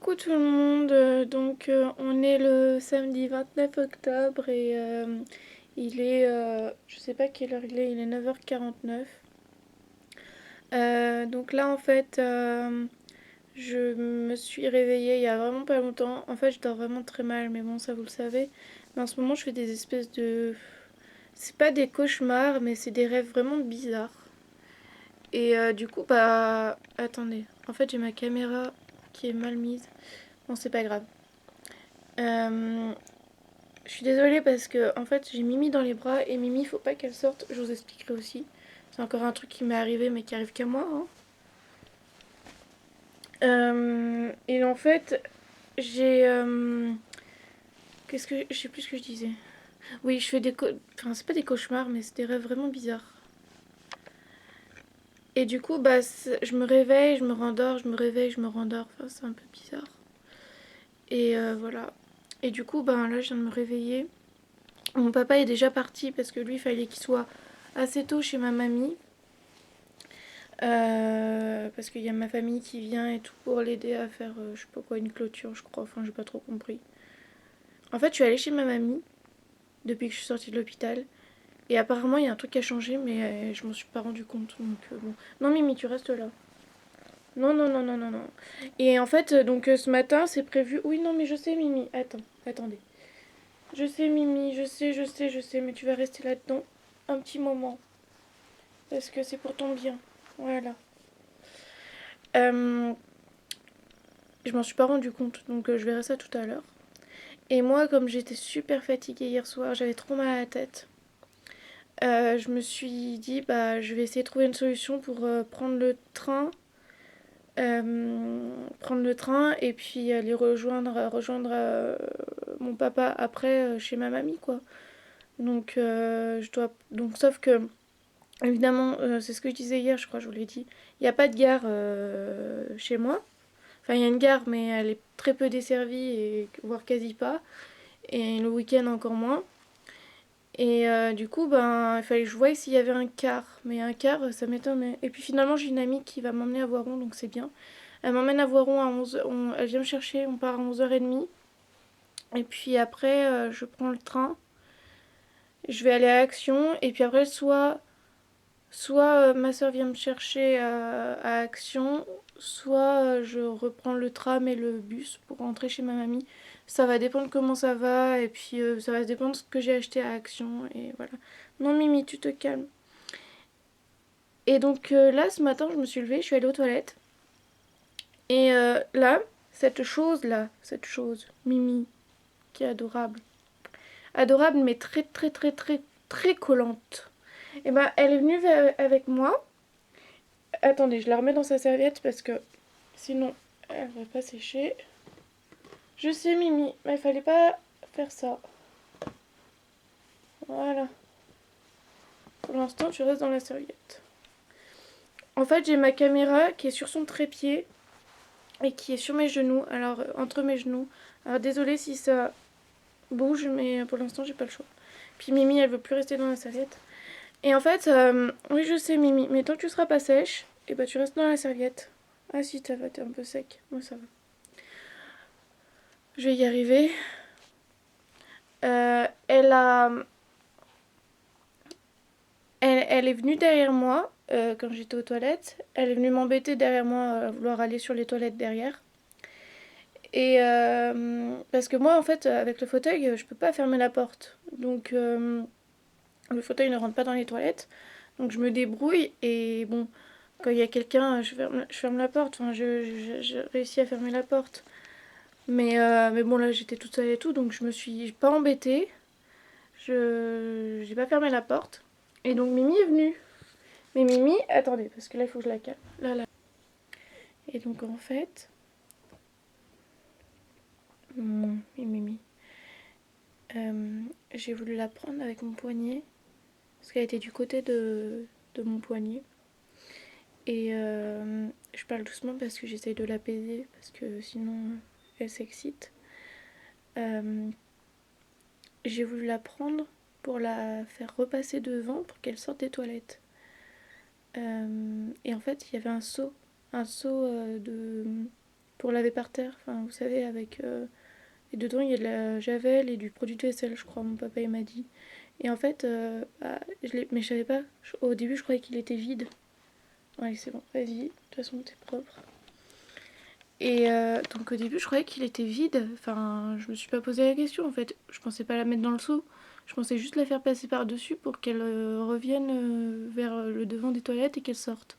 Coucou tout le monde, on est le samedi 29 octobre et il est, je sais pas quelle heure il est 9h49. Donc là en fait, je me suis réveillée il y a vraiment pas longtemps. En fait je dors vraiment très mal, mais bon ça vous le savez. Mais en ce moment je fais des espèces de... C'est pas des cauchemars, mais c'est des rêves vraiment bizarres. Et du coup bah... Attendez, en fait j'ai ma caméra qui est mal mise. Bon c'est pas grave. Euh, je suis désolée parce que en fait j'ai Mimi dans les bras et Mimi faut pas qu'elle sorte, je vous expliquerai aussi. C'est encore un truc qui m'est arrivé mais qui arrive qu'à moi, hein. Et en fait j'ai... qu'est-ce que... Je sais plus ce que je disais. Oui je fais des... Enfin c'est pas des cauchemars mais c'est des rêves vraiment bizarres. Et du coup bah je me réveille, je me rendors, je me réveille, je me rendors. Enfin c'est un peu bizarre. Et voilà. Et du coup bah là je viens de me réveiller. Mon papa est déjà parti parce que lui il fallait qu'il soit assez tôt chez ma mamie. Parce qu'il y a ma famille qui vient et tout pour l'aider à faire, je sais pas quoi, une clôture, je crois. Enfin, j'ai pas trop compris. En fait, je suis allée chez ma mamie depuis que je suis sortie de l'hôpital. Et apparemment, il y a un truc qui a changé, mais je m'en suis pas rendu compte. Donc, bon. Non, Mimi, tu restes là. Non, non, non, non, non, non. Et en fait, ce matin, c'est prévu. Oui, non, mais je sais, Mimi. Attends, attendez. Je sais, Mimi, je sais, mais tu vas rester là-dedans un petit moment. Parce que c'est pour ton bien. Voilà. Euh, je m'en suis pas rendu compte, donc je verrai ça tout à l'heure. Et moi, comme j'étais super fatiguée hier soir, j'avais trop mal à la tête. Je me suis dit, bah, je vais essayer de trouver une solution pour prendre le train et puis aller rejoindre mon papa après chez ma mamie, quoi. Donc, sauf que, évidemment, c'est ce que je disais hier, je crois, je vous l'ai dit. Il n'y a pas de gare chez moi. Enfin, il y a une gare, mais elle est très peu desservie, et voire quasi pas. Et le week-end encore moins. Et du coup, ben, il fallait que je voie s'il y avait un car. Mais un car, ça m'étonnait. Et puis finalement, j'ai une amie qui va m'emmener à Voiron, donc c'est bien. Elle m'emmène à Voiron à 11h. Elle vient me chercher, on part à 11h30. Et puis après, je prends le train. Je vais aller à Action. Et puis après, soit ma soeur vient me chercher à Action, soit je reprends le tram et le bus pour rentrer chez ma mamie. Ça va dépendre comment ça va et puis ça va dépendre de ce que j'ai acheté à Action et voilà. Non Mimi, tu te calmes. Et donc là, ce matin, je me suis levée, je suis allée aux toilettes. Et là, cette chose, Mimi, qui est adorable. Adorable mais très très très très très collante. Et ben, elle est venue avec moi. Attendez, je la remets dans sa serviette parce que sinon elle va pas sécher. Je sais Mimi, mais il fallait pas faire ça. Voilà. Pour l'instant, tu restes dans la serviette. En fait, j'ai ma caméra qui est sur son trépied et qui est sur mes genoux. Alors, entre mes genoux. Alors, désolée si ça bouge, mais pour l'instant, j'ai pas le choix. Puis Mimi, elle veut plus rester dans la serviette. Et en fait, oui, je sais Mimi, mais tant que tu seras pas sèche, et bah tu restes dans la serviette. Ah si, ça va, t'es un peu sec. Moi, ça va. Je vais y arriver. Elle a... elle est venue derrière moi quand j'étais aux toilettes. Elle est venue m'embêter derrière moi à vouloir aller sur les toilettes derrière. Et parce que moi, en fait, avec le fauteuil, je peux pas fermer la porte. Donc, le fauteuil ne rentre pas dans les toilettes. Donc, je me débrouille. Et bon, quand il y a quelqu'un, je ferme la porte. Enfin, je réussis à fermer la porte. Mais bon, là, j'étais toute seule et tout. Donc, je me suis pas embêtée. J'ai pas fermé la porte. Et donc, Mimi est venue. Mais Mimi, attendez, parce que là, il faut que je la calme. Là, là. Et donc, en fait... Mimi. J'ai voulu la prendre avec mon poignet. Parce qu'elle était du côté de mon poignet. Et je parle doucement parce que j'essaye de l'apaiser. Parce que sinon, elle s'excite. Euh, j'ai voulu la prendre pour la faire repasser devant pour qu'elle sorte des toilettes. Et en fait, il y avait un seau pour laver par terre. Enfin, vous savez, avec... et dedans, il y a de la javel et du produit de vaisselle, je crois, mon papa il m'a dit. Et en fait, mais je savais pas. Au début, je croyais qu'il était vide. Ouais, c'est bon, vas-y, de toute façon, t'es propre. Et donc au début, je croyais qu'il était vide. Enfin, je me suis pas posé la question en fait. Je pensais pas la mettre dans le seau. Je pensais juste la faire passer par-dessus pour qu'elle revienne vers le devant des toilettes et qu'elle sorte.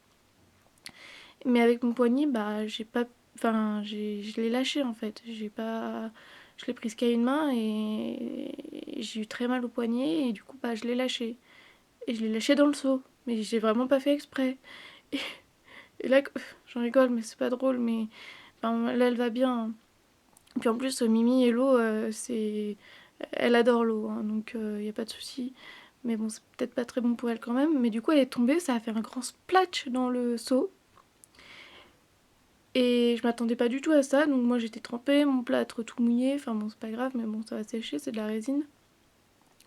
Mais avec mon poignet, bah, j'ai pas. Enfin, je l'ai lâché en fait. J'ai pas. Je l'ai prise qu'à une main et j'ai eu très mal au poignet et du coup, bah, je l'ai lâché. Et je l'ai lâché dans le seau. Mais j'ai vraiment pas fait exprès. Et là, j'en rigole, mais c'est pas drôle. Mais enfin, là, elle va bien. Puis en plus, Mimi et l'eau, elle adore l'eau, hein, donc il n'y a pas de souci. Mais bon, c'est peut-être pas très bon pour elle quand même. Mais du coup, elle est tombée, ça a fait un grand splatch dans le seau. Et je m'attendais pas du tout à ça, donc moi j'étais trempée, mon plâtre tout mouillé. Enfin bon, c'est pas grave, mais bon, ça va sécher, c'est de la résine.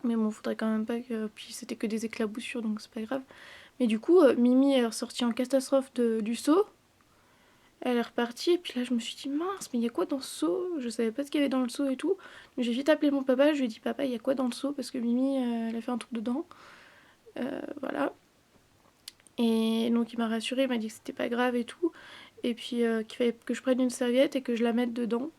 Mais bon, faudrait quand même pas que. Puis c'était que des éclaboussures, donc c'est pas grave. Mais du coup, Mimi est ressortie en catastrophe du seau. Elle est repartie, et puis là je me suis dit mince, mais il y a quoi dans ce seau? Je savais pas ce qu'il y avait dans le seau et tout. Donc j'ai vite appelé mon papa, je lui ai dit papa, il y a quoi dans le seau? Parce que Mimi, elle a fait un truc dedans. Voilà. Et donc il m'a rassuré, il m'a dit que c'était pas grave et tout. Et puis qu'il fallait que je prenne une serviette et que je la mette dedans.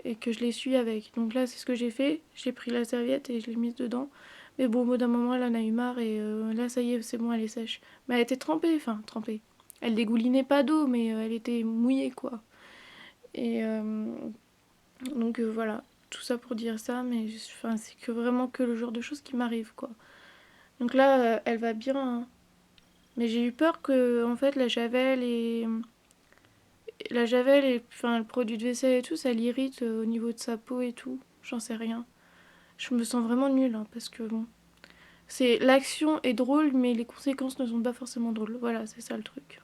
Et que je l'essuie avec. Donc là c'est ce que j'ai fait. J'ai pris la serviette et je l'ai mise dedans. Mais bon, au bout d'un moment, elle en a eu marre et là ça y est, c'est bon, elle est sèche. Mais elle était trempée, enfin trempée. Elle dégoulinait pas d'eau, mais elle était mouillée quoi. Et donc voilà, tout ça pour dire ça, mais enfin, c'est que vraiment que le genre de choses qui m'arrive quoi. Donc là, elle va bien, hein. Mais j'ai eu peur que en fait la javel et enfin le produit de vaisselle et tout, ça l'irrite au niveau de sa peau et tout. J'en sais rien. Je me sens vraiment nulle hein, parce que bon, c'est l'action est drôle, mais les conséquences ne sont pas forcément drôles. Voilà, c'est ça le truc.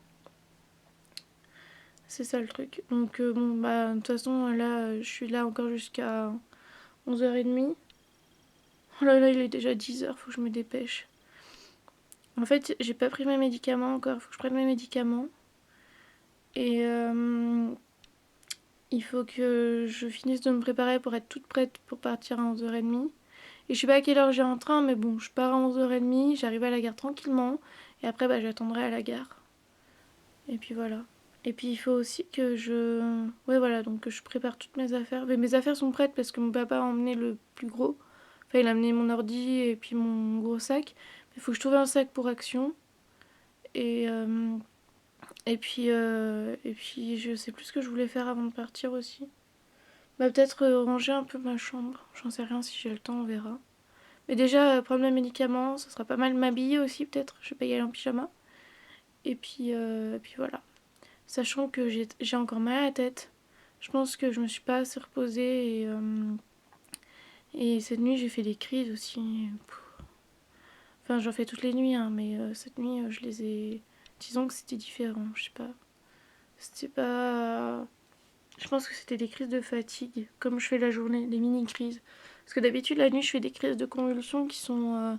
C'est ça le truc. Donc bon bah de toute façon là, je suis là encore jusqu'à 11h30. Oh là là, il est déjà 10h, faut que je me dépêche. En fait, j'ai pas pris mes médicaments encore, faut que je prenne mes médicaments. Et il faut que je finisse de me préparer pour être toute prête pour partir à 11h30. Et je sais pas à quelle heure j'ai un train, mais bon, je pars à 11h30, j'arrive à la gare tranquillement. Et après, bah, j'attendrai à la gare. Et puis voilà. Et puis il faut aussi que je... Ouais, voilà, donc que je prépare toutes mes affaires. Mais mes affaires sont prêtes parce que mon papa a emmené le plus gros. Enfin, il a amené mon ordi et puis mon gros sac. Il faut que je trouve un sac pour Action. Et, euh, et puis je sais plus ce que je voulais faire avant de partir aussi. Bah peut-être ranger un peu ma chambre. J'en sais rien, si j'ai le temps, on verra. Mais déjà, prendre mes médicaments, ça sera pas mal. M'habiller aussi peut-être. Je vais pas y aller en pyjama. Et puis voilà. Sachant que j'ai encore mal à la tête. Je pense que je me suis pas assez reposée et cette nuit j'ai fait des crises aussi. Enfin, j'en fais toutes les nuits, hein, mais cette nuit je les ai. Disons que c'était différent, je sais pas. C'était pas. Je pense que c'était des crises de fatigue, comme je fais la journée, des mini-crises. Parce que d'habitude, la nuit, je fais des crises de convulsions qui sont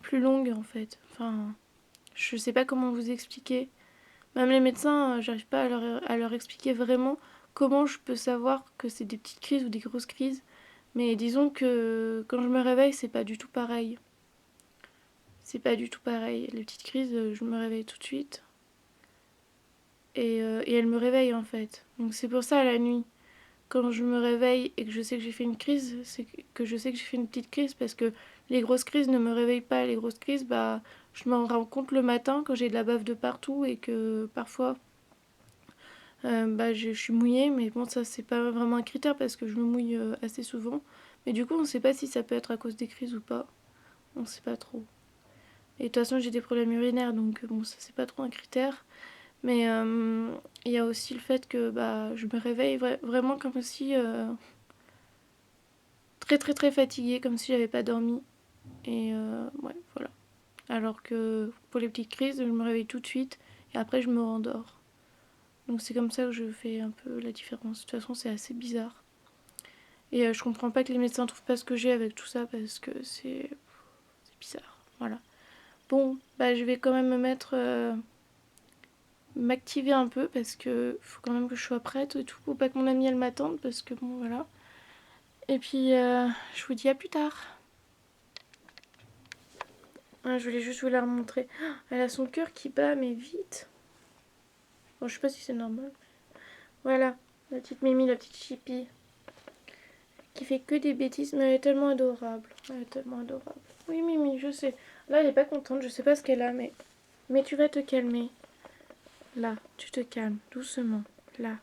plus longues en fait. Enfin, je sais pas comment vous expliquer. Même les médecins, j'arrive pas à leur expliquer vraiment comment je peux savoir que c'est des petites crises ou des grosses crises. Mais disons que quand je me réveille, c'est pas du tout pareil. C'est pas du tout pareil. Les petites crises, je me réveille tout de suite. Et elles me réveillent en fait. Donc c'est pour ça la nuit. Quand je me réveille et que je sais que j'ai fait une crise, c'est que je sais que j'ai fait une petite crise parce que les grosses crises ne me réveillent pas. Les grosses crises, bah, je m'en rends compte le matin quand j'ai de la bave de partout et que parfois bah, je suis mouillée, mais bon, ça c'est pas vraiment un critère parce que je me mouille assez souvent. Mais du coup, on sait pas si ça peut être à cause des crises ou pas. On sait pas trop. Et de toute façon, j'ai des problèmes urinaires, donc bon, ça c'est pas trop un critère. Mais il y a aussi le fait que bah, je me réveille vraiment comme si très très très fatiguée, comme si j'avais pas dormi. Et ouais, voilà. Alors que pour les petites crises, je me réveille tout de suite et après je me rendors. Donc c'est comme ça que je fais un peu la différence. De toute façon, c'est assez bizarre. Et je comprends pas que les médecins trouvent pas ce que j'ai avec tout ça parce que c'est bizarre. Voilà. Bon, bah je vais quand même me mettre m'activer un peu parce que faut quand même que je sois prête et tout pour pas que mon amie elle m'attende parce que bon voilà. Et puis je vous dis à plus tard. Ah, je voulais juste vous la remontrer. Elle a son cœur qui bat mais vite. Bon, je sais pas si c'est normal. Voilà, la petite Mimi, la petite Chippy qui fait que des bêtises mais elle est tellement adorable. Elle est tellement adorable. Oui Mimi, je sais. Là elle est pas contente, je sais pas ce qu'elle a mais tu vas te calmer. Là, tu te calmes doucement. Là.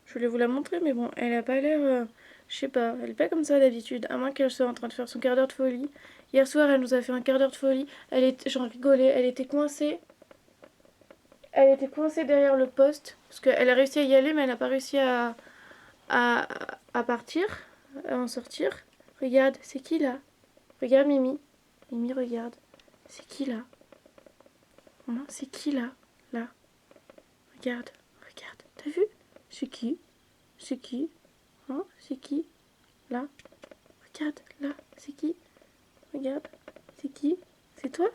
Je voulais vous la montrer, mais bon, elle a pas l'air. Je sais pas, elle est pas comme ça d'habitude, à moins qu'elle soit en train de faire son quart d'heure de folie. Hier soir, elle nous a fait un quart d'heure de folie. J'en rigolais, elle était coincée. Elle était coincée derrière le poste. Parce qu'elle a réussi à y aller, mais elle n'a pas réussi à, à partir, à en sortir. Regarde, c'est qui là? Regarde Mimi. Mimi, regarde. C'est qui là? Hein, c'est qui là? Là. Regarde, regarde. T'as vu? C'est qui? C'est qui? Hein? C'est qui? Là. Regarde, là. C'est qui? Regarde. C'est qui? C'est toi?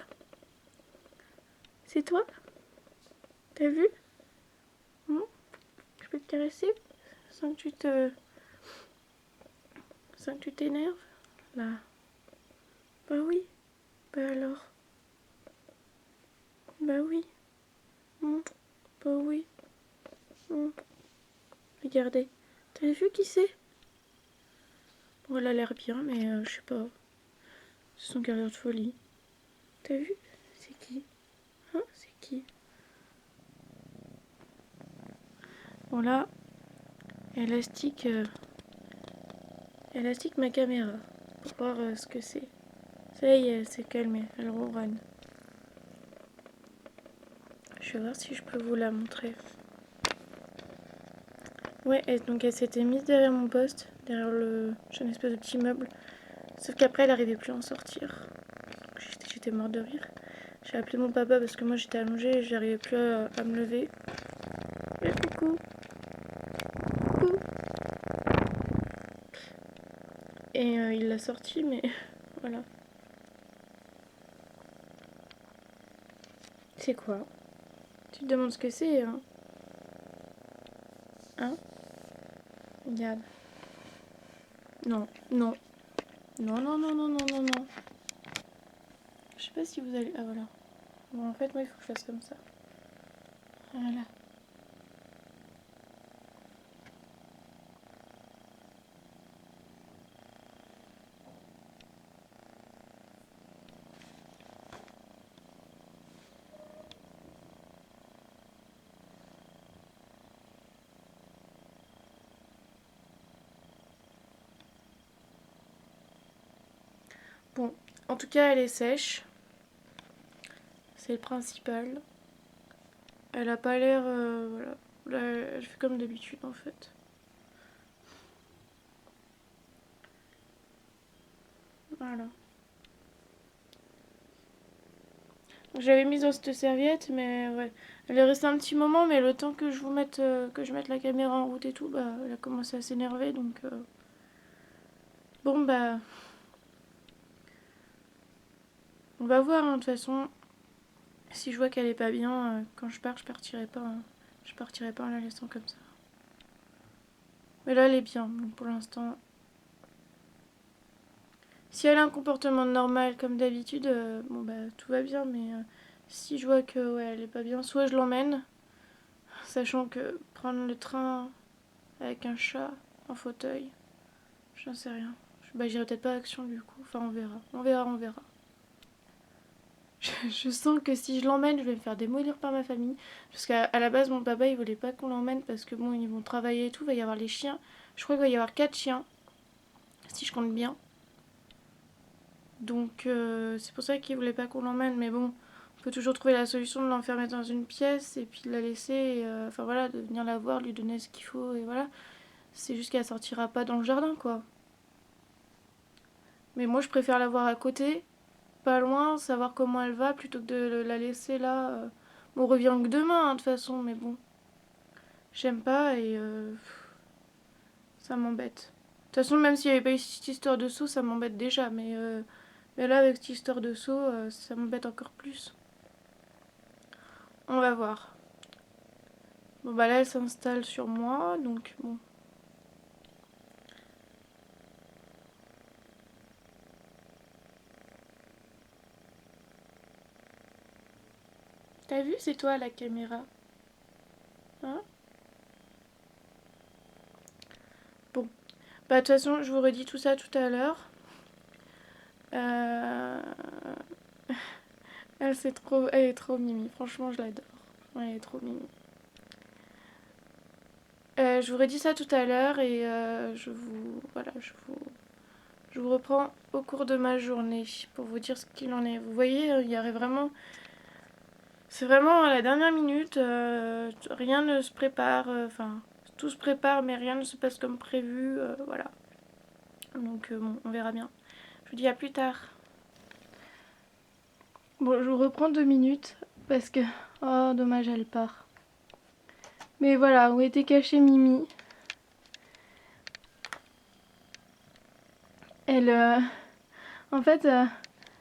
C'est toi? T'as vu? Hein? Je peux te caresser? Sans que tu te... Sans que tu t'énerves? Là. Bah oui. Bah alors. Bah oui. Hein? Bah oui. Hein? Regardez. T'as vu qui c'est? Bon, elle a l'air bien, mais je sais pas. C'est son carrière de folie. T'as vu? C'est qui? Hein? C'est qui? Bon là, élastique, élastique ma caméra pour voir ce que c'est. Ça y est, elle s'est calmée, elle ronronne. Je vais voir si je peux vous la montrer. Ouais, et donc elle s'était mise derrière mon poste, derrière le... J'ai une espèce de petit meuble. Sauf qu'après, elle n'arrivait plus à en sortir. J'étais morte de rire. J'ai appelé mon papa parce que moi j'étais allongée et j'arrivais plus à me lever. Et coucou. Coucou. Et il l'a sorti, mais voilà. C'est quoi? Tu te demandes ce que c'est, hein? Hein? Regarde. Non, non. Non, non, non, non, non, non, non. Je sais pas si vous allez... Ah, voilà. Bon, en fait, moi, il faut que je fasse comme ça. Voilà. Bon, en tout cas, elle est sèche. C'est le principal. Elle a pas l'air... voilà. Là, elle fait comme d'habitude, en fait. Voilà. J'avais mis dans cette serviette, mais ouais. Elle est restée un petit moment, mais le temps que je vous mette, que je mette la caméra en route et tout, bah, elle a commencé à s'énerver, donc... Bon, bah... On va voir, hein, de toute façon. Si je vois qu'elle est pas bien, quand je pars, je partirai pas. Hein. Je partirai pas en la laissant comme ça. Mais là, elle est bien, donc pour l'instant... Si elle a un comportement normal, comme d'habitude, bon, bah, tout va bien, mais... si je vois que, ouais, elle est pas bien, soit je l'emmène, sachant que prendre le train avec un chat en fauteuil, j'en sais rien. Bah, j'irai peut-être pas à Action du coup. Enfin, on verra. On verra, on verra. Je sens que si je l'emmène, je vais me faire démolir par ma famille. Parce qu'à la base, mon papa, il voulait pas qu'on l'emmène parce que bon, ils vont travailler et tout. Il va y avoir les chiens. Je crois qu'il va y avoir 4 chiens, si je compte bien. Donc, c'est pour ça qu'il voulait pas qu'on l'emmène. Mais bon, on peut toujours trouver la solution de l'enfermer dans une pièce et puis de la laisser. Enfin voilà, de venir la voir, lui donner ce qu'il faut et voilà. C'est juste qu'elle sortira pas dans le jardin, quoi. Mais moi, je préfère la voir à côté, pas loin, savoir comment elle va, plutôt que de la laisser là. Bon, on revient que demain, hein, de toute façon, mais bon. J'aime pas et ça m'embête. De toute façon, même s'il n'y avait pas eu cette histoire de sous, ça m'embête déjà, mais Mais là, avec cette histoire de saut, ça m'embête encore plus. On va voir. Bon bah là, elle s'installe sur moi, donc bon. T'as vu, c'est toi la caméra. Hein? Bon. Bah de toute façon, je vous redis tout ça tout à l'heure. Euh... Elle est trop mimi. Franchement, je l'adore. Elle est trop mimi. Je vous redis ça tout à l'heure et voilà, je vous reprends au cours de ma journée pour vous dire ce qu'il en est. Vous voyez, il y aurait vraiment, c'est vraiment à la dernière minute, rien ne se prépare, enfin, tout se prépare, mais rien ne se passe comme prévu, voilà. Donc bon, on verra bien. Je vous dis à plus tard. Bon, je vous reprends 2 minutes parce que, oh, dommage, elle part. Mais voilà, où était cachée Mimi? Elle, en fait,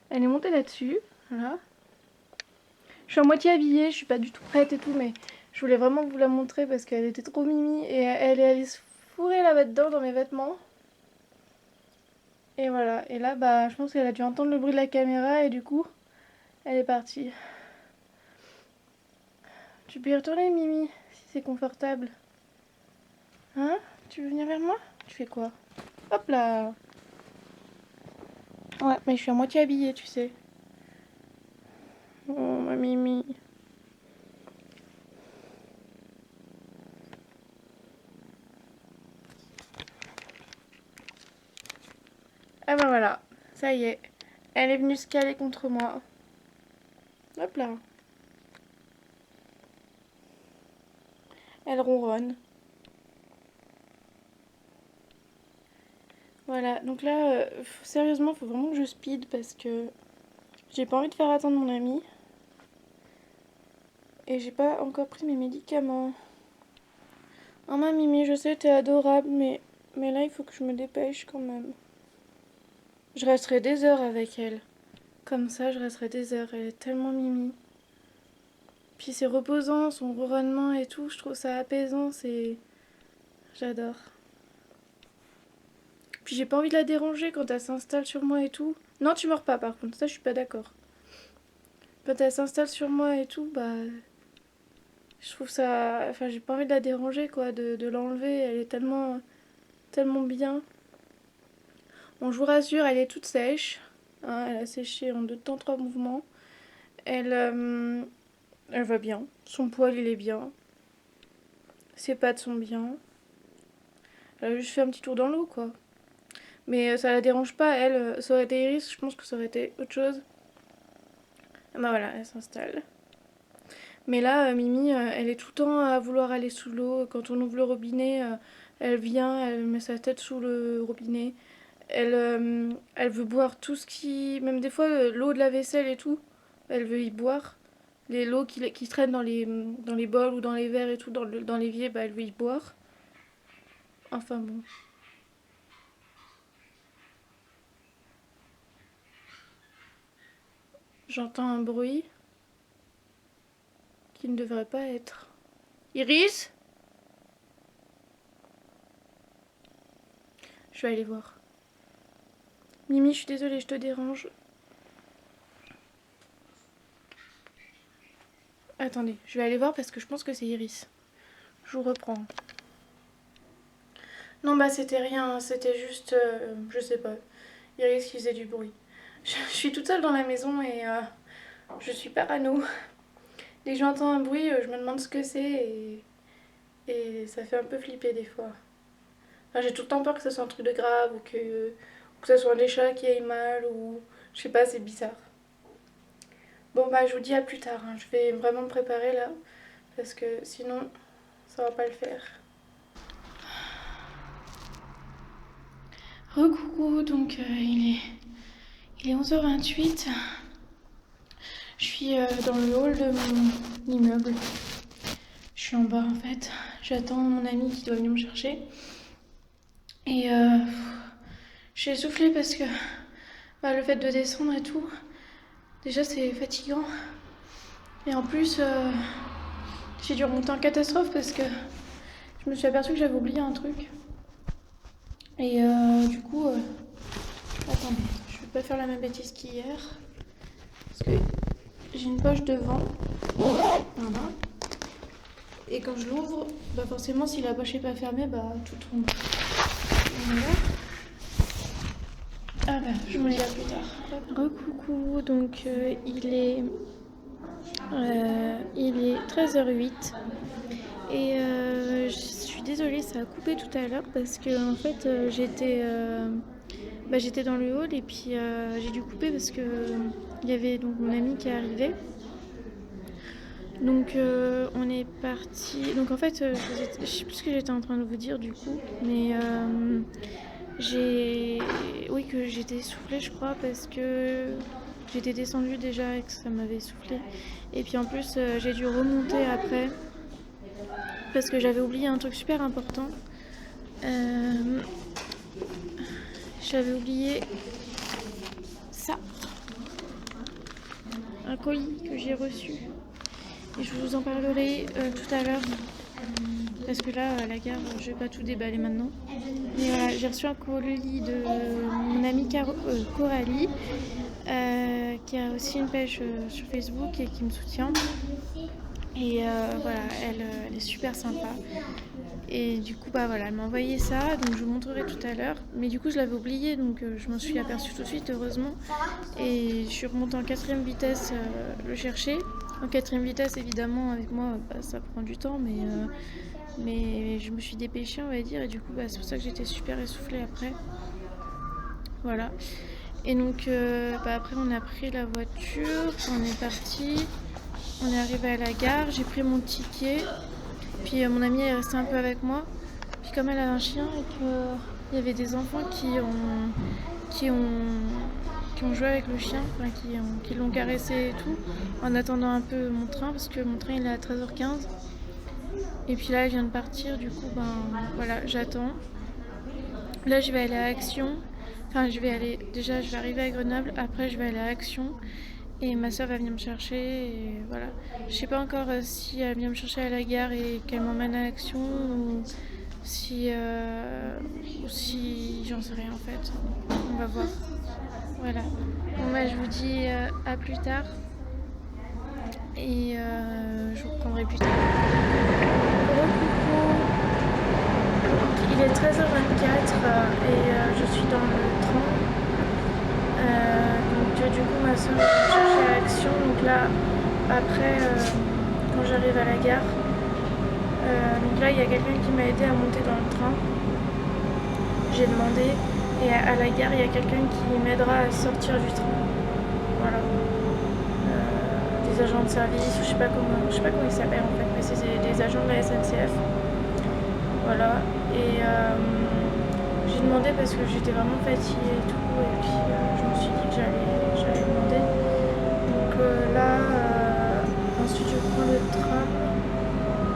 elle est montée là-dessus, voilà. Je suis à moitié habillée, je suis pas du tout prête et tout, mais je voulais vraiment vous la montrer parce qu'elle était trop mimi et elle est allée se fourrer là-dedans dans mes vêtements. Et voilà, et là, bah, je pense qu'elle a dû entendre le bruit de la caméra et du coup, elle est partie. Tu peux y retourner, Mimi, si c'est confortable. Hein? Tu veux venir vers moi? Tu fais quoi? Hop là! Ouais, mais je suis à moitié habillée, tu sais. Oh, ma Mimi. Ah bah voilà, ça y est. Elle est venue se caler contre moi. Hop là. Elle ronronne. Voilà, donc là, sérieusement, faut vraiment que je speed parce que j'ai pas envie de faire attendre mon ami. Et j'ai pas encore pris mes médicaments. Oh ma Mimi, je sais, t'es adorable, mais là, il faut que je me dépêche quand même. Je resterai des heures avec elle. Comme ça, je resterai des heures. Elle est tellement Mimi. Puis c'est reposant, son ronronnement et tout, je trouve ça apaisant, c'est... J'adore. Puis j'ai pas envie de la déranger quand elle s'installe sur moi et tout. Non, tu mords pas par contre, ça je suis pas d'accord. Quand elle s'installe sur moi et tout, bah... Je trouve ça... Enfin, j'ai pas envie de la déranger, quoi, de l'enlever. Elle est tellement, tellement bien. Bon, je vous rassure, elle est toute sèche. Hein, elle a séché en 2 temps, 3 mouvements. Elle, elle va bien. Son poil, il est bien. Ses pattes sont bien. Elle a juste fait un petit tour dans l'eau, quoi. Mais ça la dérange pas, elle. Ça aurait été Iris, je pense que ça aurait été autre chose. Ah bah voilà, elle s'installe. Mais là, Mimi, elle est tout le temps à vouloir aller sous l'eau. Quand on ouvre le robinet, elle vient, elle met sa tête sous le robinet. Elle veut boire tout ce qui... Même des fois, l'eau de la vaisselle et tout, elle veut y boire. L'eau qui traîne dans les bols ou dans les verres et tout, dans l'évier, bah, elle veut y boire. Enfin bon. J'entends un bruit qui ne devrait pas être. Iris? Je vais aller voir. Mimi, je suis désolée, je te dérange. Attendez, je vais aller voir parce que je pense que c'est Iris. Je vous reprends. Non, bah c'était rien, c'était juste, je sais pas, Iris qui faisait du bruit. Je suis toute seule dans la maison et je suis parano. Dès que j'entends un bruit, je me demande ce que c'est et ça fait un peu flipper des fois. Enfin, j'ai tout le temps peur que ce soit un truc de grave ou que ce soit des chats qui aillent mal ou je sais pas, c'est bizarre. Bon bah je vous dis à plus tard, hein. Je vais vraiment me préparer là parce que sinon ça va pas le faire. Recoucou, donc il est 11h28. Je suis dans le hall de mon immeuble. Je suis en bas en fait. J'attends mon ami qui doit venir me chercher. Et je suis essoufflée parce que Bah, le fait de descendre et tout, déjà c'est fatigant. Et en plus, j'ai dû remonter en catastrophe parce que je me suis aperçue que j'avais oublié un truc. Et du coup, attendez, je vais pas faire la même bêtise qu'hier. Parce que j'ai une poche devant. Voilà. Et quand je l'ouvre, bah forcément, si la poche est pas fermée, bah tout tombe. Voilà. Ah bah, je m'en dirai plus tard. Recoucou, donc il est 13h08 et je suis désolée, ça a coupé tout à l'heure parce que en fait j'étais dans le hall et puis j'ai dû couper parce que il y avait donc mon ami qui est arrivé. Donc on est parti. Donc en fait, je sais plus ce que j'étais en train de vous dire du coup, mais oui, que j'étais essoufflée, je crois, parce que j'étais descendue déjà et que ça m'avait essoufflée. Et puis en plus, j'ai dû remonter après parce que j'avais oublié un truc super important. J'avais oublié ça, un colis que j'ai reçu. Et je vous en parlerai tout à l'heure. Parce que là, à la gare, je vais pas tout déballer maintenant. Mais voilà, j'ai reçu un colis de mon amie Coralie, qui a aussi une page sur Facebook et qui me soutient. Et voilà, elle est super sympa. Et du coup, bah voilà, elle m'a envoyé ça, donc je vous montrerai tout à l'heure. Mais du coup, je l'avais oublié, donc je m'en suis aperçue tout de suite, heureusement. Et je suis remontée en 4ème vitesse le chercher. En 4ème vitesse, évidemment, avec moi, bah, ça prend du temps, mais je me suis dépêchée, on va dire, et du coup, bah, c'est pour ça que j'étais super essoufflée après. Voilà. Et donc, bah, après, on a pris la voiture, on est parti, on est arrivé à la gare, j'ai pris mon ticket, puis mon amie est restée un peu avec moi. Puis comme elle a un chien et qu'il y avait des enfants qui ont joué avec le chien, enfin, qui l'ont caressé et tout, en attendant un peu mon train, parce que mon train il est à 13h15. Et puis là, elle vient de partir, du coup, ben voilà, j'attends. Là, je vais aller à Action. Enfin, je vais arriver à Grenoble, après je vais aller à Action. Et ma soeur va venir me chercher, et voilà. Je sais pas encore si elle vient me chercher à la gare et qu'elle m'emmène à Action, ou si j'en sais rien en fait. On va voir. Voilà. Bon, bah, je vous dis à plus tard. Et je vous reprendrai plus tard. Il est 13h24 et je suis dans le train. Donc du coup ma soeur va me chercher à Action. Donc là après quand j'arrive à la gare, donc là il y a quelqu'un qui m'a aidé à monter dans le train. J'ai demandé et à la gare il y a quelqu'un qui m'aidera à sortir du train. Voilà. Des agents de service, je sais pas comment ils s'appellent en fait, mais c'est des agents de la SNCF. Voilà. Et j'ai demandé parce que j'étais vraiment fatiguée et tout, et puis je me suis dit que j'allais demander. Donc là, ensuite je prends le tram.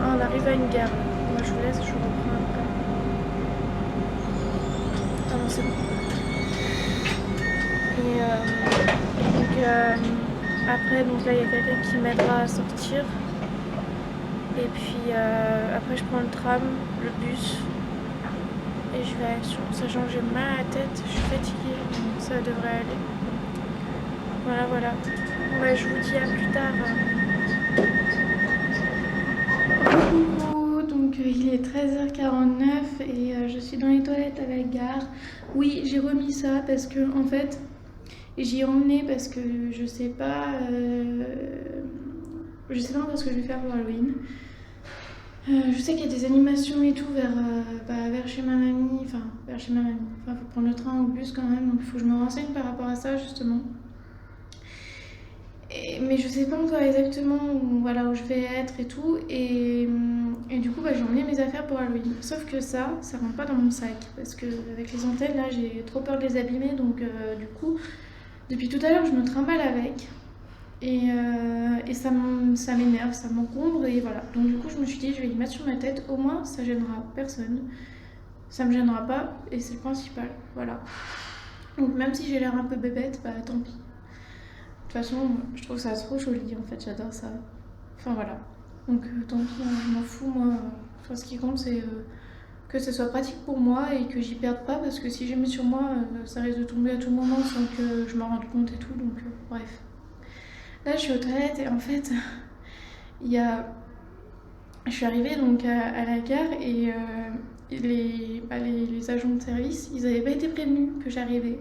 Ah, on arrive à une gare. Moi je vous laisse, je vous reprends après. Ah non, c'est bon. Et donc après, donc là il y a quelqu'un qui m'aidera à sortir. Et puis après je prends le tram, le bus. Et je vais à Action, sachant que j'ai mal à la tête, je suis fatiguée, donc ça devrait aller. Voilà. Ouais, je vous dis à plus tard. Coucou, donc il est 13h49 et je suis dans les toilettes à la gare. Oui, j'ai remis ça parce que en fait, j'y ai emmené parce que je sais pas encore ce que je vais faire pour Halloween. Je sais qu'il y a des animations et tout vers chez ma mamie, enfin faut prendre le train ou le bus quand même, donc il faut que je me renseigne par rapport à ça justement. Mais je sais pas encore exactement où je vais être et tout, et du coup j'ai emmené mes affaires pour Halloween. Sauf que ça rentre pas dans mon sac, parce que avec les antennes là j'ai trop peur de les abîmer, donc du coup depuis tout à l'heure je me trimballe avec. Et ça m'énerve, ça m'encombre et voilà. Donc du coup je me suis dit je vais y mettre sur ma tête, au moins ça gênera personne. Ça me gênera pas et c'est le principal, voilà. Donc même si j'ai l'air un peu bébête, bah tant pis. De toute façon, je trouve ça trop joli en fait, j'adore ça. Enfin voilà. Donc tant pis, hein, je m'en fous moi. Enfin, ce qui compte c'est que ce soit pratique pour moi et que j'y perde pas parce que si j'ai mis sur moi, ça risque de tomber à tout moment sans que je m'en rende compte et tout. Donc bref. Là je suis aux toilettes et en fait, il y a... je suis arrivée donc à la gare et les agents de service, ils avaient pas été prévenus que j'arrivais.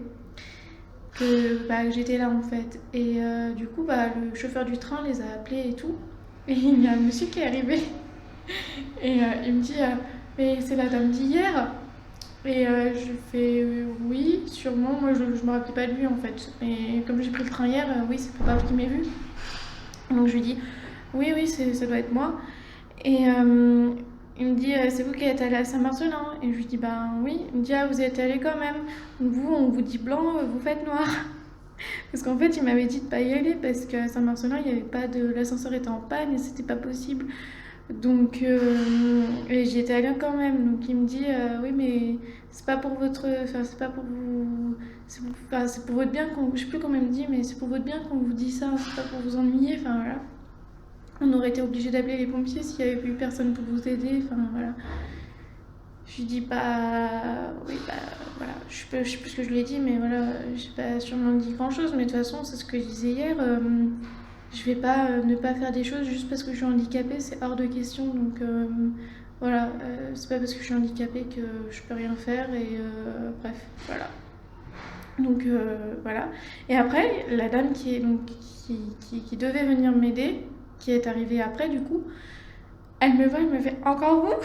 Que j'étais là en fait. Et du coup, le chauffeur du train les a appelés et tout. Et il y a un monsieur qui est arrivé. Et il me dit mais c'est la dame d'hier. Et je fais oui, sûrement. Moi, je me rappelais pas de lui en fait. Mais comme j'ai pris le train hier, oui, c'est probable qu'il m'ait vu. Donc je lui dis oui, oui, ça doit être moi. Et il me dit c'est vous qui êtes allé à Saint-Marcelin. Et je lui dis ben oui. Il me dit ah, vous y êtes allé quand même. Vous, on vous dit blanc, vous faites noir. Parce qu'en fait, il m'avait dit de pas y aller parce qu'à Saint-Marcelin, il y avait pas de... l'ascenseur était en panne et c'était pas possible. Donc, et j'y étais allée quand même. Donc, il me dit, oui, mais c'est pas pour votre... Enfin, c'est pas pour vous... Enfin, c'est pour votre bien qu'on... Je sais plus comment il me dit, mais c'est pour votre bien qu'on vous dit ça. C'est pas pour vous ennuyer. Enfin, voilà. On aurait été obligé d'appeler les pompiers s'il y avait plus personne pour vous aider. Enfin, voilà. Je lui dis oui voilà, je sais plus ce que je lui ai dit, mais voilà, j'ai pas sûrement dit grand chose, mais de toute façon c'est ce que je disais hier, je vais pas ne pas faire des choses juste parce que je suis handicapée, c'est hors de question, donc voilà, c'est pas parce que je suis handicapée que je peux rien faire, et bref, voilà. Donc voilà, et après la dame qui est donc qui devait venir m'aider, qui est arrivée après du coup, elle me voit, elle me fait encore vous.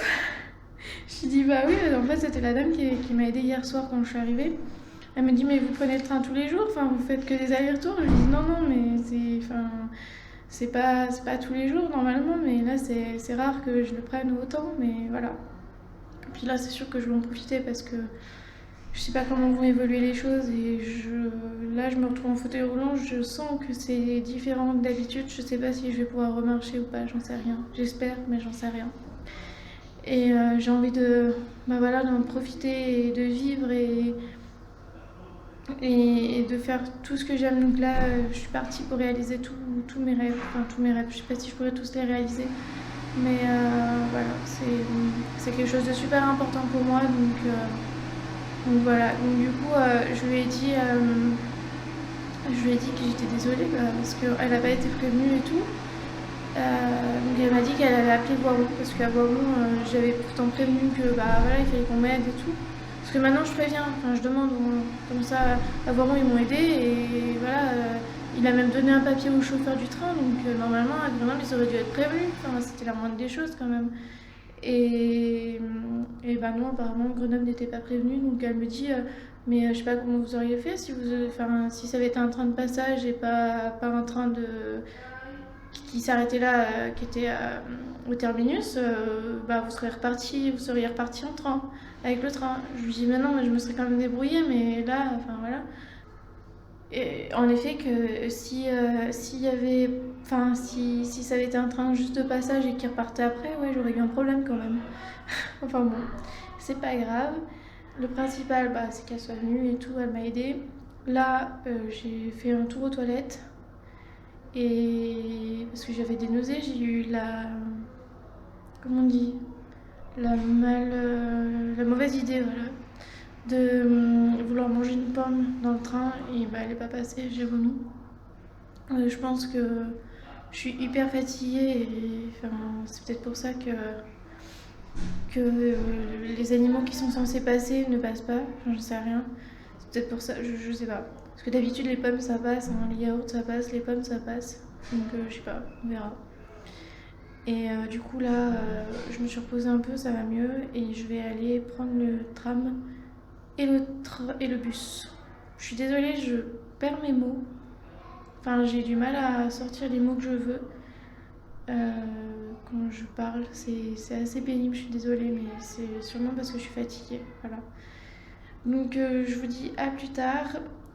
Je lui dis bah oui, en fait c'était la dame qui m'a aidée hier soir quand je suis arrivée. Elle me dit mais vous prenez le train tous les jours, enfin vous faites que des allers-retours. Je lui dis non non mais c'est pas tous les jours normalement, mais là c'est rare que je le prenne autant, mais voilà. Puis là c'est sûr que je vais en profiter parce que je sais pas comment vont évoluer les choses et là je me retrouve en fauteuil roulant, je sens que c'est différent d'habitude, je sais pas si je vais pouvoir remarcher ou pas, j'en sais rien. J'espère mais j'en sais rien. Et j'ai envie d'en profiter et de vivre et de faire tout ce que j'aime. Donc là, je suis partie pour réaliser tous mes rêves. Enfin, tous mes rêves, je sais pas si je pourrais tous les réaliser. Mais voilà, c'est quelque chose de super important pour moi. Donc voilà. Donc du coup, je lui ai dit que j'étais désolée parce qu'elle n'a pas été prévenue et tout. Donc elle m'a dit qu'elle allait appeler Voiron parce qu'à Voiron j'avais pourtant prévenu que voilà, il fallait qu'on m'aide et tout. Parce que maintenant je préviens, enfin je demande comme ça à Voiron ils m'ont aidé et voilà, il a même donné un papier au chauffeur du train donc normalement à Grenoble ils auraient dû être prévenus, enfin c'était la moindre des choses quand même. Et bah non, apparemment Grenoble n'était pas prévenu, donc elle me dit mais je sais pas comment vous auriez fait si ça avait été un train de passage et pas un train qui s'arrêtait là, qui était au terminus, vous seriez reparti en train, avec le train. Je lui dis, mais non, mais je me serais quand même débrouillée, mais là, enfin voilà. Et en effet, que s'il y avait, enfin, si ça avait été un train juste de passage et qui repartait après, ouais, j'aurais eu un problème quand même. Enfin bon, c'est pas grave. Le principal, c'est qu'elle soit venue et tout, elle m'a aidée. Là, j'ai fait un tour aux toilettes. Et parce que j'avais des nausées, j'ai eu comment on dit, la mauvaise idée, voilà, de vouloir manger une pomme dans le train et elle est pas passée, j'ai vomi. Je pense que je suis hyper fatiguée et c'est peut-être pour ça que les animaux qui sont censés passer ne passent pas, j'en sais rien. C'est peut-être pour ça, je sais pas. Parce que d'habitude les pommes ça passe, hein, les yaourts ça passe, les pommes ça passe. Donc je sais pas, on verra. Et du coup là, je me suis reposée un peu, ça va mieux. Et je vais aller prendre le tram et le bus. Je suis désolée, je perds mes mots. Enfin, j'ai du mal à sortir les mots que je veux quand je parle. C'est assez pénible, je suis désolée, mais c'est sûrement parce que je suis fatiguée. Voilà. Donc je vous dis à plus tard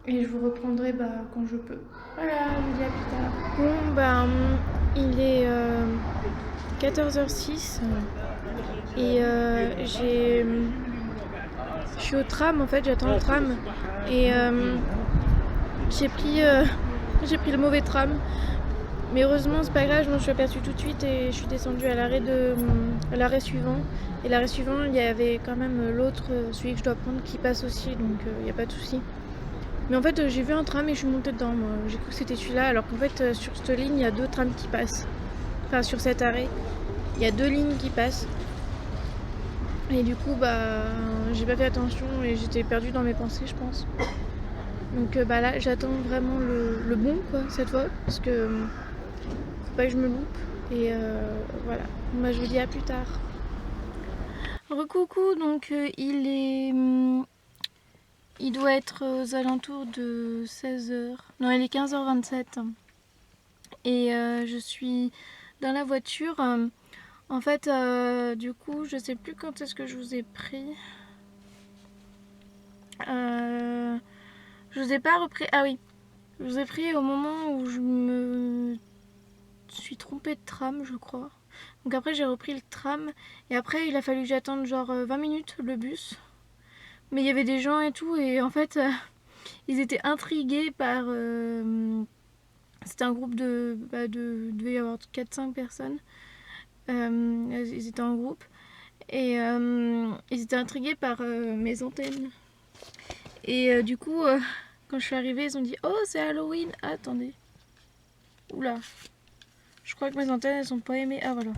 et je vous reprendrai quand je peux. Voilà, je vous dis à plus tard. Bon, il est 14h06 et Je suis au tram, en fait, j'attends le tram. Et j'ai pris, j'ai pris le mauvais tram. Mais heureusement, c'est pas grave, je m'en suis aperçue tout de suite et je suis descendue à l'arrêt suivant. Et l'arrêt suivant, il y avait quand même l'autre, celui que je dois prendre, qui passe aussi, donc il n'y a pas de souci. Mais en fait, j'ai vu un tram et je suis montée dedans, moi. J'ai cru que c'était celui-là, alors qu'en fait, sur cette ligne, il y a 2 trams qui passent. Enfin, sur cet arrêt, il y a 2 lignes qui passent. Et du coup, bah, j'ai pas fait attention et j'étais perdue dans mes pensées, je pense. Donc bah là, j'attends vraiment le bon, quoi, cette fois, parce que faut pas que je me loupe. Et voilà. Bah, je vous dis à plus tard. Recoucou, donc il doit être aux alentours de 16h. Non, il est 15h27. Et je suis dans la voiture. En fait, du coup, je sais plus quand est-ce que je vous ai pris. Je vous ai pas repris. Ah oui, je vous ai pris au moment où je me suis trompée de tram, je crois. Donc après, j'ai repris le tram. Et après, il a fallu que j'attende genre 20 minutes le bus. Mais il y avait des gens et tout. Et en fait, ils étaient intrigués par. C'était un groupe de. Il devait y avoir 4-5 personnes. Ils étaient en groupe. Et ils étaient intrigués par mes antennes. Et du coup, quand je suis arrivée, ils ont dit oh, c'est Halloween. Ah, attendez. Oula. Je crois que mes antennes, elles sont pas aimées. Ah, voilà.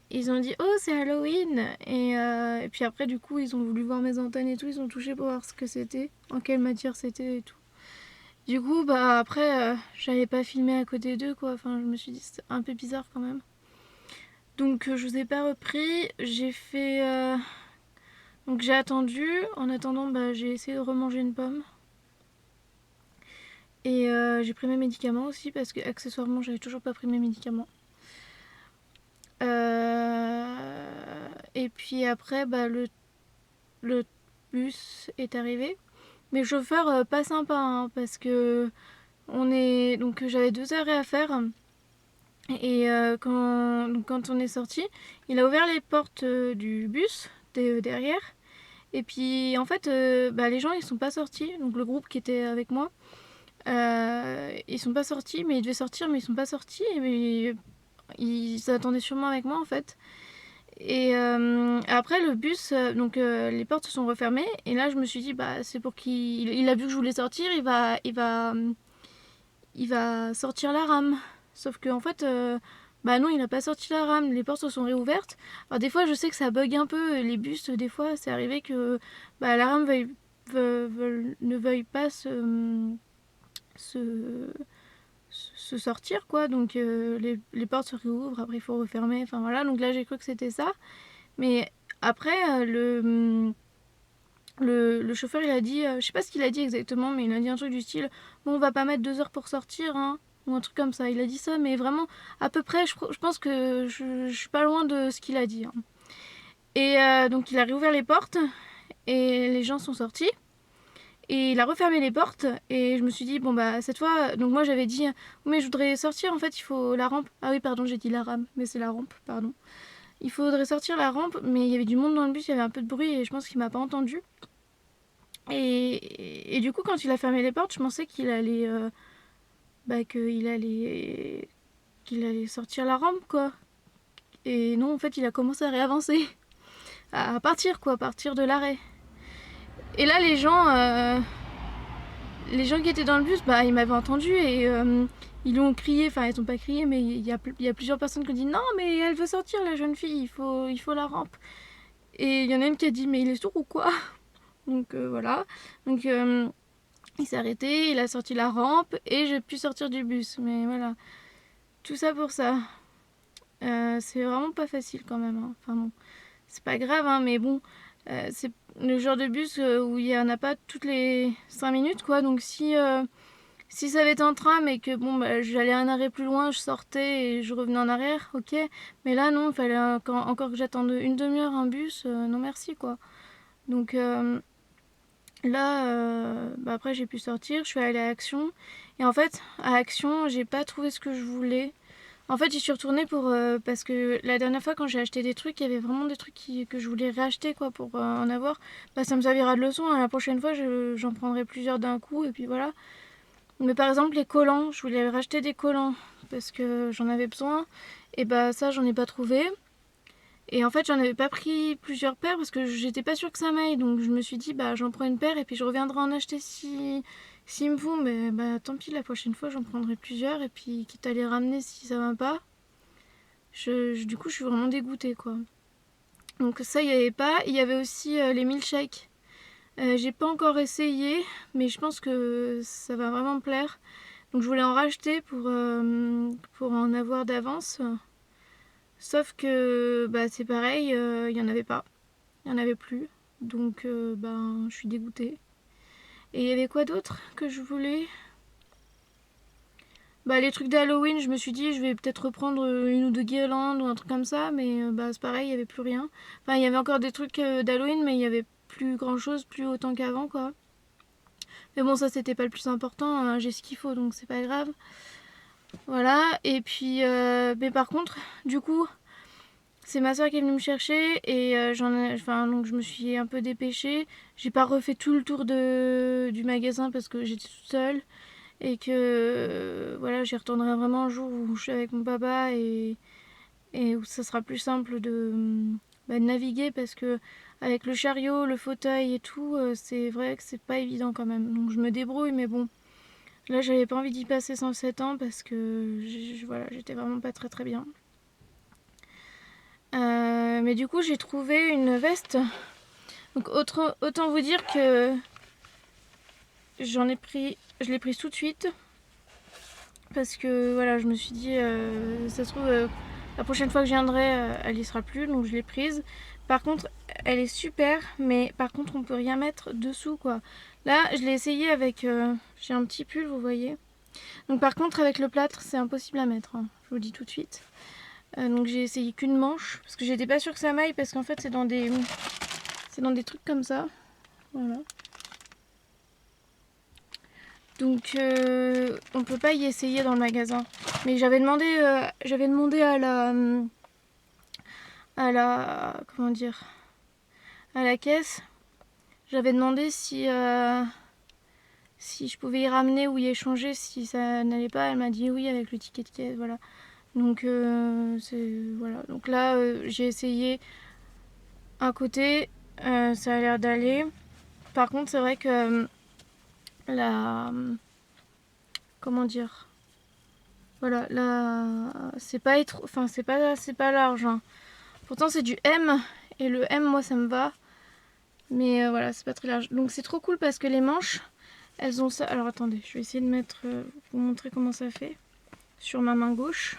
Ils ont dit oh, c'est Halloween. Et puis après, du coup, ils ont voulu voir mes antennes et tout. Ils ont touché pour voir ce que c'était, en quelle matière c'était et tout. Du coup, bah après, j'allais pas filmer à côté d'eux, quoi. Enfin, je me suis dit c'est un peu bizarre quand même. Donc, je vous ai pas repris. J'ai fait. Donc, j'ai attendu. En attendant, bah, j'ai essayé de remanger une pomme. Et j'ai pris mes médicaments aussi parce que accessoirement j'avais toujours pas pris mes médicaments. Et puis après bah, le bus est arrivé. Mais le chauffeur pas sympa hein, parce que donc j'avais 2 arrêts à faire. Et quand on est sorti, il a ouvert les portes du bus derrière. Et puis en fait bah, les gens ils sont pas sortis. Donc le groupe qui était avec moi. Ils sont pas sortis, mais ils devaient sortir, mais ils sont pas sortis. Et ils attendaient sûrement avec moi en fait. Et après le bus, les portes se sont refermées. Et là je me suis dit bah c'est pour il a vu que je voulais sortir, il va sortir la rame. Sauf que en fait bah non il a pas sorti la rame. Les portes se sont réouvertes. Alors des fois je sais que ça bug un peu les bus. Des fois c'est arrivé que bah, la rame ne veuille pas se sortir quoi, donc les portes se réouvrent, après il faut refermer, enfin voilà, donc là j'ai cru que c'était ça, mais après le chauffeur il a dit, je sais pas ce qu'il a dit exactement, mais il a dit un truc du style bon on va pas mettre 2 heures pour sortir hein, ou un truc comme ça, il a dit ça, mais vraiment à peu près, je pense que je suis pas loin de ce qu'il a dit hein. Et donc il a réouvert les portes et les gens sont sortis. Et il a refermé les portes et je me suis dit bon bah cette fois donc moi j'avais dit mais je voudrais sortir en fait il faut la rampe. Ah oui pardon j'ai dit la rame mais c'est la rampe pardon. Il faudrait sortir la rampe mais il y avait du monde dans le bus, il y avait un peu de bruit et je pense qu'il m'a pas entendu. Et du coup quand il a fermé les portes je pensais qu'il allait qu'il allait sortir la rampe quoi. Et non en fait il a commencé à réavancer. À partir quoi, à partir de l'arrêt. Et là les gens qui étaient dans le bus, bah, ils m'avaient entendu et ils ont crié, enfin ils ont pas crié, mais il y a plusieurs personnes qui ont dit non mais elle veut sortir la jeune fille, il faut la rampe. Et il y en a une qui a dit mais il est sourd ou quoi. Donc voilà, donc il s'est arrêté, il a sorti la rampe et j'ai pu sortir du bus. Mais voilà, tout ça pour ça. C'est vraiment pas facile quand même, hein. Enfin bon, c'est pas grave hein, mais bon, c'est le genre de bus où il y en a pas toutes les 5 minutes quoi, donc si ça avait été un tram et que bon bah, j'allais un arrêt plus loin, je sortais et je revenais en arrière, ok, mais là non, il fallait encore que j'attende une demi-heure un bus, non merci quoi. Donc là bah, après j'ai pu sortir, je suis allée à Action et en fait à Action j'ai pas trouvé ce que je voulais. En fait, j'y suis retournée pour parce que la dernière fois quand j'ai acheté des trucs, il y avait vraiment des trucs que je voulais réacheter quoi pour en avoir. Bah ça me servira de leçon, hein. La prochaine fois j'en prendrai plusieurs d'un coup et puis voilà. Mais par exemple les collants, je voulais racheter des collants parce que j'en avais besoin et bah ça j'en ai pas trouvé. Et en fait j'en avais pas pris plusieurs paires parce que j'étais pas sûre que ça m'aille, donc je me suis dit bah j'en prends une paire et puis je reviendrai en acheter si s'il me faut, mais bah tant pis, la prochaine fois j'en prendrai plusieurs et puis quitte à les ramener si ça va pas. Du coup, je suis vraiment dégoûtée, quoi. Donc ça, il n'y avait pas. Il y avait aussi les milkshakes. J'ai pas encore essayé, mais je pense que ça va vraiment me plaire. Donc je voulais en racheter pour en avoir d'avance. Sauf que bah, c'est pareil, il n'y en avait pas. Il n'y en avait plus. Donc ben, je suis dégoûtée. Et il y avait quoi d'autre que je voulais? Bah, les trucs d'Halloween, je me suis dit, je vais peut-être reprendre une ou deux guirlandes ou un truc comme ça, mais bah, c'est pareil, il n'y avait plus rien. Enfin, il y avait encore des trucs d'Halloween, mais il n'y avait plus grand chose, plus autant qu'avant, quoi. Mais bon, ça, c'était pas le plus important, hein. J'ai ce qu'il faut, donc c'est pas grave. Voilà, et puis, mais par contre, du coup, c'est ma soeur qui est venue me chercher et enfin, donc je me suis un peu dépêchée. J'ai pas refait tout le tour du magasin parce que j'étais toute seule. Et que voilà, j'y retournerai vraiment un jour où je suis avec mon papa et où ça sera plus simple de naviguer parce que avec le chariot, le fauteuil et tout, c'est vrai que c'est pas évident quand même. Donc je me débrouille, mais bon, là j'avais pas envie d'y passer 107 ans parce que voilà, j'étais vraiment pas très très bien. Mais du coup, j'ai trouvé une veste. Donc autant vous dire que je l'ai prise tout de suite. Parce que voilà, je me suis dit, ça se trouve, la prochaine fois que je viendrai, elle y sera plus, donc je l'ai prise. Par contre, elle est super, mais par contre, on peut rien mettre dessous, quoi. Là, je l'ai essayé avec, j'ai un petit pull, vous voyez. Donc par contre, avec le plâtre, c'est impossible à mettre, hein, je vous le dis tout de suite. Donc j'ai essayé qu'une manche, parce que j'étais pas sûre que ça m'aille, parce qu'en fait, c'est dans des trucs comme ça, voilà. Donc on peut pas y essayer dans le magasin. Mais j'avais demandé comment dire, à la caisse. J'avais demandé si je pouvais y ramener ou y échanger si ça n'allait pas. Elle m'a dit oui avec le ticket de caisse, voilà. Donc voilà. Donc là j'ai essayé un côté, ça a l'air d'aller. Par contre c'est vrai que la comment dire, voilà, là, c'est pas large, hein. Pourtant, c'est du M, et le M, moi, ça me va. Mais voilà, c'est pas très large. Donc, c'est trop cool parce que les manches, elles ont ça. Alors, attendez, je vais essayer de mettre, vous montrer comment ça fait sur ma main gauche.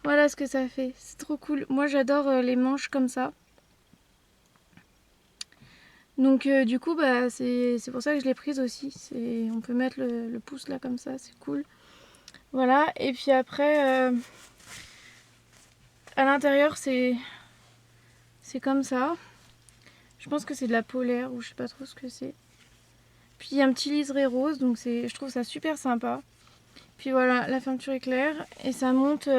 Voilà ce que ça fait. C'est trop cool. Moi, j'adore les manches comme ça. Donc, du coup, bah, c'est pour ça que je l'ai prise aussi. On peut mettre le pouce là comme ça, c'est cool. Voilà, et puis après, à l'intérieur, c'est comme ça. Je pense que c'est de la polaire ou je sais pas trop ce que c'est. Puis il y a un petit liseré rose, donc je trouve ça super sympa. Puis voilà, la fermeture est claire et ça monte,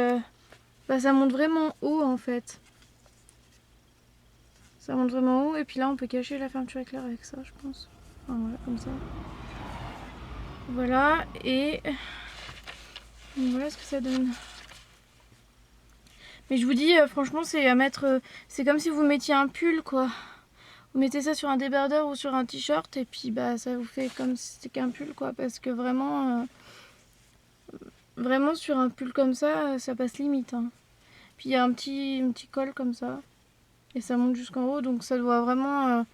ça monte vraiment haut en fait. Ça monte vraiment haut et puis là on peut cacher la fermeture éclair avec ça, je pense. Enfin, voilà, comme ça. Voilà, et voilà ce que ça donne. Mais je vous dis, franchement, c'est à mettre. C'est comme si vous mettiez un pull, quoi. Vous mettez ça sur un débardeur ou sur un t-shirt, et puis bah ça vous fait comme si c'était qu'un pull, quoi. Parce que vraiment sur un pull comme ça passe limite, hein. Puis il y a un petit col comme ça, et ça monte jusqu'en haut, donc ça doit vraiment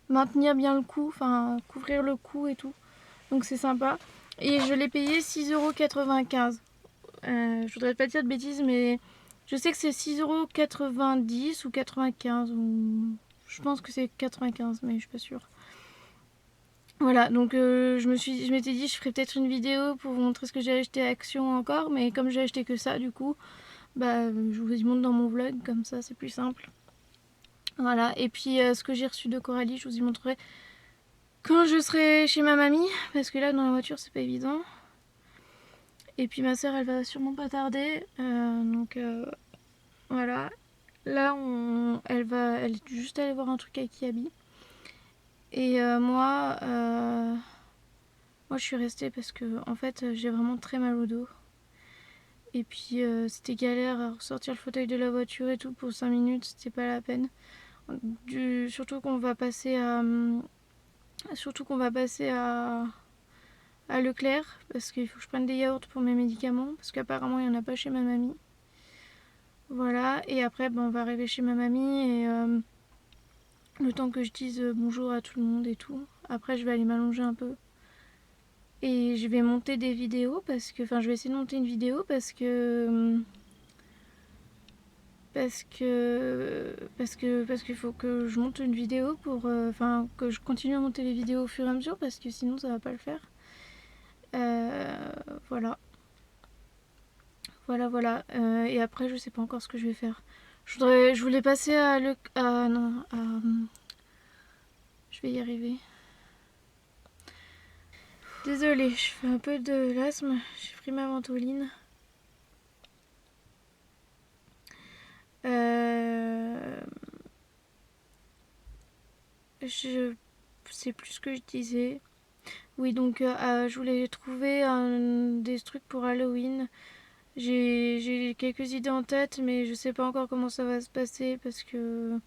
maintenir bien le cou, enfin couvrir le cou et tout. Donc c'est sympa. Et je l'ai payé 6,95 €. Je voudrais pas dire de bêtises, mais je sais que c'est 6,90 € ou 95 €. Je pense que c'est 95, mais je suis pas sûre. Voilà, donc je m'étais dit je ferais peut-être une vidéo pour vous montrer ce que j'ai acheté à Action encore, mais comme j'ai acheté que ça du coup, bah je vous y montre dans mon vlog, comme ça c'est plus simple. Voilà, et puis ce que j'ai reçu de Coralie, je vous y montrerai quand je serai chez ma mamie, parce que là dans la voiture c'est pas évident. Et puis ma soeur, elle va sûrement pas tarder. Donc voilà. Là, elle est juste allée voir un truc à Kiabi. Et moi, je suis restée parce que en fait, j'ai vraiment très mal au dos. Et puis c'était galère à ressortir le fauteuil de la voiture et tout pour 5 minutes, c'était pas la peine. Surtout qu'on va passer à Leclerc parce qu'il faut que je prenne des yaourts pour mes médicaments parce qu'apparemment il n'y en a pas chez ma mamie. Voilà, et après on va arriver chez ma mamie et le temps que je dise bonjour à tout le monde et tout. Après je vais aller m'allonger un peu. Et je vais monter des vidéos parce que. Enfin, je vais essayer de monter une vidéo parce qu'il faut que je monte une vidéo pour. Enfin, que je continue à monter les vidéos au fur et à mesure parce que sinon ça va pas le faire. Voilà. Voilà. Et après, je sais pas encore ce que je vais faire. Je voulais passer à le. Non, je vais y arriver. Désolée, je fais un peu de l'asthme. J'ai pris ma ventoline. Je sais plus ce que je disais. Oui, donc je voulais trouver des trucs pour Halloween. J'ai quelques idées en tête, mais je sais pas encore comment ça va se passer parce que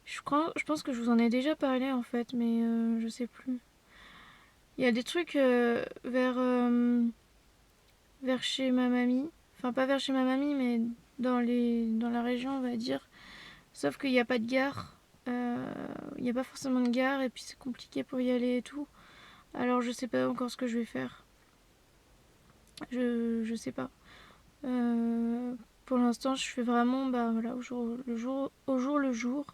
je pense que je vous en ai déjà parlé en fait, mais je sais plus. Il y a des trucs vers chez ma mamie. Enfin, pas vers chez ma mamie, mais dans la région, on va dire. Sauf qu'il n'y a pas de gare. Il n'y a pas forcément de gare et puis c'est compliqué pour y aller et tout. Alors je sais pas encore ce que je vais faire. Je sais pas. Euh, pour l'instant, je fais vraiment voilà, au jour le jour.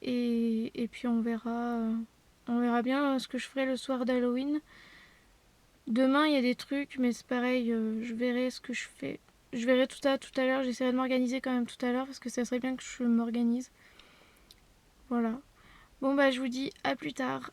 Et puis on verra bien ce que je ferai le soir d'Halloween. Demain, il y a des trucs, mais c'est pareil, je verrai ce que je fais. Je verrai tout à l'heure, j'essaierai de m'organiser quand même tout à l'heure parce que ça serait bien que je m'organise. Voilà. Bon bah je vous dis à plus tard.